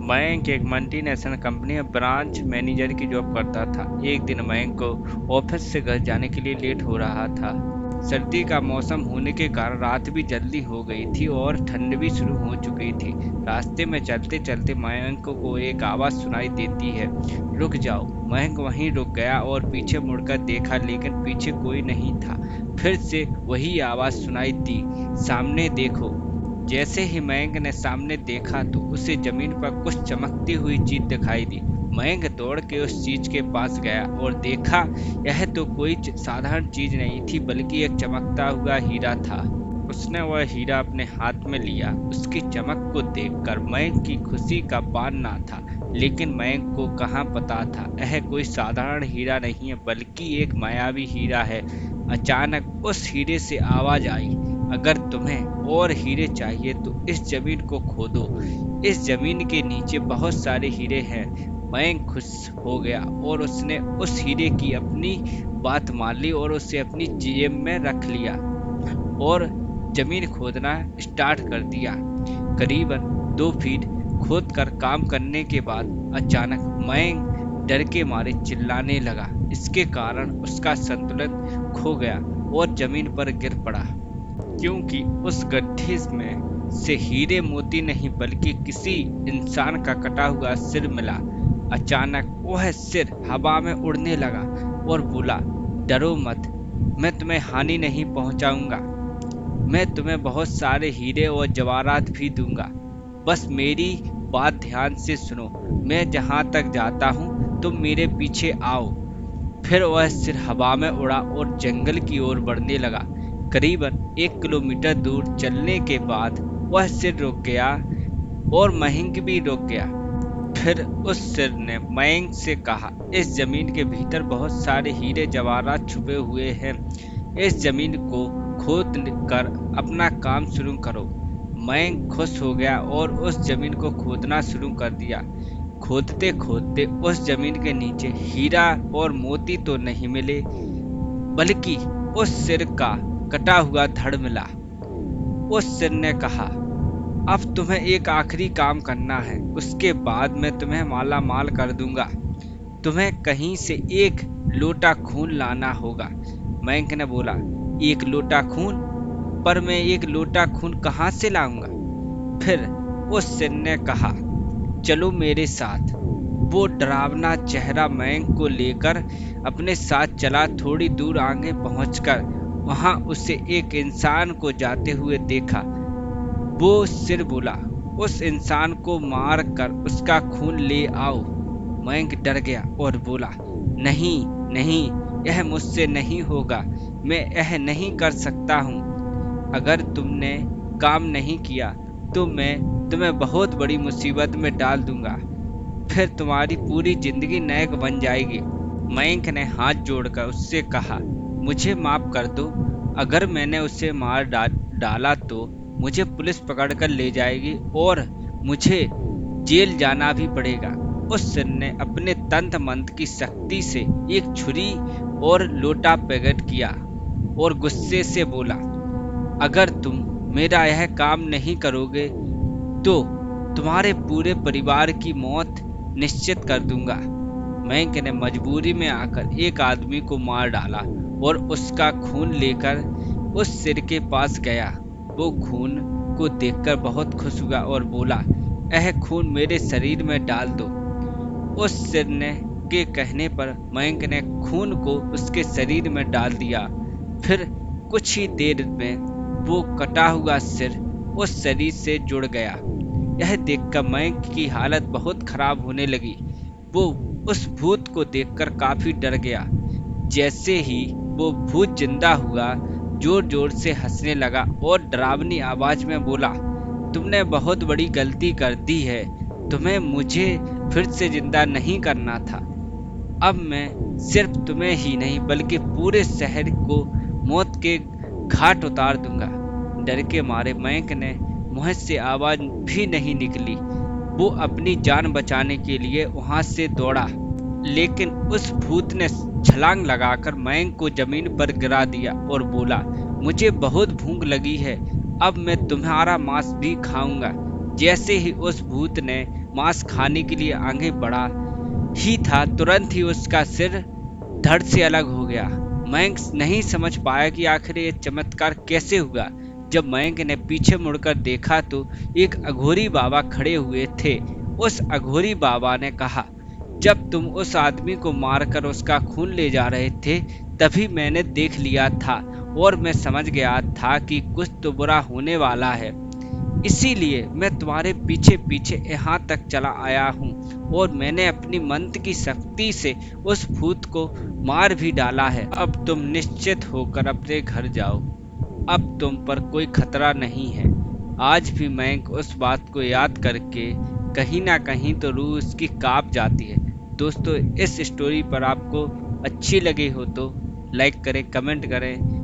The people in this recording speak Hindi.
मयंक एक मल्टीनेशनल कंपनी में ब्रांच मैनेजर की जॉब करता था। एक दिन मयंक को ऑफिस से घर जाने के लिए लेट हो रहा था। सर्दी का मौसम होने के कारण रात भी जल्दी हो गई थी और ठंड भी शुरू हो चुकी थी। रास्ते में चलते चलते मयंक को एक आवाज़ सुनाई देती है, रुक जाओ। मयंक वहीं रुक गया और पीछे मुड़कर देखा, लेकिन पीछे कोई नहीं था। फिर से वही आवाज़ सुनाई दी, सामने देखो। जैसे ही मयंक ने सामने देखा तो उसे जमीन पर कुछ चमकती हुई चीज दिखाई दी। मयंक दौड़ के उस चीज के पास गया और देखा, यह तो कोई साधारण चीज नहीं थी, बल्कि एक चमकता हुआ हीरा था। उसने वह हीरा अपने हाथ में लिया। उसकी चमक को देखकर मयंक की खुशी का पार ना था। लेकिन मयंक को कहाँ पता था, यह कोई साधारण हीरा नहीं है, बल्कि एक मायावी हीरा है। अचानक उस हीरे से आवाज आई, अगर तुम्हें और हीरे चाहिए तो इस जमीन को खोदो। इस जमीन के नीचे बहुत सारे हीरे हैं। मयंक खुश हो गया और उसने उस हीरे की अपनी बात मान ली और उसे अपनी जेब में रख लिया और जमीन खोदना स्टार्ट कर दिया। करीबन 2 फीट खोद कर काम करने के बाद अचानक मयंक डर के मारे चिल्लाने लगा। इसके कारण उसका संतुलन खो गया और जमीन पर गिर पड़ा, क्योंकि उस गड्ढे में से हीरे मोती नहीं बल्कि किसी इंसान का कटा हुआ सिर मिला। अचानक वह सिर हवा में उड़ने लगा और बोला, डरो मत, मैं तुम्हें हानि नहीं पहुंचाऊंगा। मैं तुम्हें बहुत सारे हीरे और जवाहरात भी दूंगा। बस मेरी बात ध्यान से सुनो। मैं जहां तक जाता हूं तुम मेरे पीछे आओ। फिर वह सिर हवा में उड़ा और जंगल की ओर बढ़ने लगा। करीबन 1 किलोमीटर दूर चलने के बाद वह सिर रुक गया और मयंक भी रुक गया। फिर उस सिर ने मयंक से कहा, इस जमीन के भीतर बहुत सारे हीरे जवाहरात छुपे हुए हैं। इस जमीन को खोद कर अपना काम शुरू करो। मयंक खुश हो गया और उस जमीन को खोदना शुरू कर दिया। खोदते खोदते उस जमीन के नीचे हीरा और मोती तो नहीं मिले, बल्कि उस सिर का कटा हुआ धड़ मिला। उस सिर ने कहा, अब तुम्हें एक आखिरी काम करना है, उसके बाद मैं तुम्हें माला माल कर दूंगा। तुम्हें कहीं से एक लोटा खून लाना होगा। मयंक ने बोला, एक लोटा खून? पर मैं एक लोटा खून कहाँ से लाऊंगा? फिर उस सिर ने कहा, चलो मेरे साथ। वो डरावना चेहरा मयंक को लेकर अपने साथ चला। थोड़ी दूर आगे पहुंचकर वहां उसे एक इंसान को जाते हुए देखा। वो सिर बोला, उस इंसान को मार कर उसका खून ले आओ। मयंक डर गया और बोला, नहीं नहीं, यह मुझसे नहीं होगा। मैं यह नहीं कर सकता हूँ। अगर तुमने काम नहीं किया तो मैं तुम्हें बहुत बड़ी मुसीबत में डाल दूंगा। फिर तुम्हारी पूरी जिंदगी नरक बन जाएगी। मयंक ने हाथ जोड़कर उससे कहा, मुझे माफ कर दो। अगर मैंने उसे डाला तो मुझे पुलिस पकड़कर ले जाएगी और मुझे जेल जाना भी पड़ेगा। उस सिर ने अपने तंत्र मंत्र की शक्ति से एक छुरी और लोटा प्रकट किया और गुस्से से बोला, अगर तुम मेरा यह काम नहीं करोगे तो तुम्हारे पूरे परिवार की मौत निश्चित कर दूंगा। मयंक ने मजबूरी में आकर एक आदमी को मार डाला और उसका खून लेकर उस सिर के पास गया। वो खून को देखकर बहुत खुश हुआ और बोला, यह खून मेरे शरीर में डाल दो। उस सिर ने के कहने पर मयंक ने खून को उसके शरीर में डाल दिया। फिर कुछ ही देर में वो कटा हुआ सिर उस शरीर से जुड़ गया। यह देखकर मयंक की हालत बहुत खराब होने लगी। वो उस भूत को देखकर काफी डर गया। जैसे ही वो भूत जिंदा हुआ, जोर जोर से हंसने लगा और डरावनी आवाज में बोला, तुमने बहुत बड़ी गलती कर दी है। तुम्हें मुझे फिर से जिंदा नहीं करना था। अब मैं सिर्फ तुम्हें ही नहीं बल्कि पूरे शहर को मौत के घाट उतार दूंगा। डर के मारे मयंक ने मुंह से आवाज भी नहीं निकली। वो अपनी जान बचाने के लिए वहां से दौड़ा, लेकिन उस भूत ने छलांग लगाकर मयंक को जमीन पर गिरा दिया और बोला, मुझे बहुत भूख लगी है, अब मैं तुम्हारा मांस भी खाऊंगा। जैसे ही उस भूत ने मांस खाने के लिए आगे बढ़ा ही था, तुरंत ही उसका सिर धड़ से अलग हो गया। मयंक नहीं समझ पाया कि आखिर ये चमत्कार कैसे हुआ। जब मयंक ने पीछे मुड़कर देखा तो एक अघोरी बाबा खड़े हुए थे। उस अघोरी बाबा ने कहा, जब तुम उस आदमी को मारकर उसका खून ले जा रहे थे, तभी मैंने देख लिया था और मैं समझ गया था कि कुछ तो बुरा होने वाला है। इसीलिए मैं तुम्हारे पीछे पीछे यहाँ तक चला आया हूँ और मैंने अपनी मंत्र की शक्ति से उस भूत को मार भी डाला है। अब तुम निश्चित होकर अपने घर जाओ। अब तुम पर कोई खतरा नहीं है। आज भी मयंक उस बात को याद करके कहीं ना कहीं तो रूह उसकी कांप जाती है। दोस्तों, इस स्टोरी पर आपको अच्छी लगी हो तो लाइक करें, कमेंट करें।